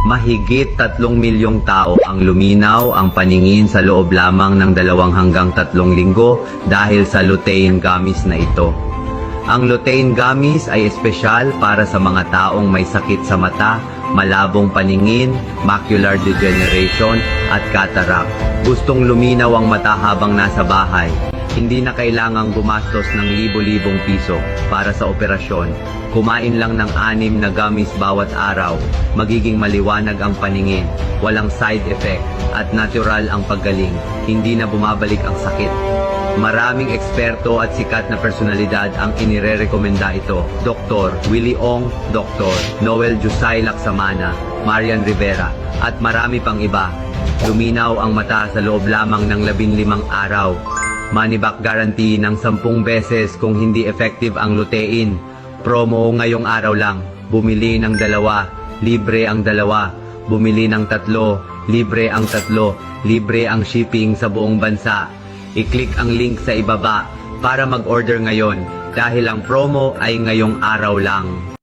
Mahigit 3 milyong tao ang luminaw ang paningin sa loob lamang ng 2 hanggang 3 linggo dahil sa lutein gummies na ito. Ang lutein gummies ay espesyal para sa mga taong may sakit sa mata, malabong paningin, macular degeneration at cataract. Gustong luminaw ang mata habang nasa bahay. Hindi na kailangang gumastos ng libo-libong piso para sa operasyon. Kumain lang ng 6 na gummies bawat araw. Magiging maliwanag ang paningin, walang side effect, at natural ang paggaling. Hindi na bumabalik ang sakit. Maraming eksperto at sikat na personalidad ang inirerekomenda ito. Dr. Willie Ong, Dr. Noel Jusay Laksamana, Marian Rivera, at marami pang iba. Luminaw ang mata sa loob lamang ng 15 araw. Money back guarantee ng 10 beses kung hindi effective ang lutein. Promo ngayong araw lang. Bumili ng 2, libre ang 2. Bumili ng 3, libre ang 3. Libre ang shipping sa buong bansa. I-click ang link sa ibaba para mag-order ngayon dahil ang promo ay ngayong araw lang.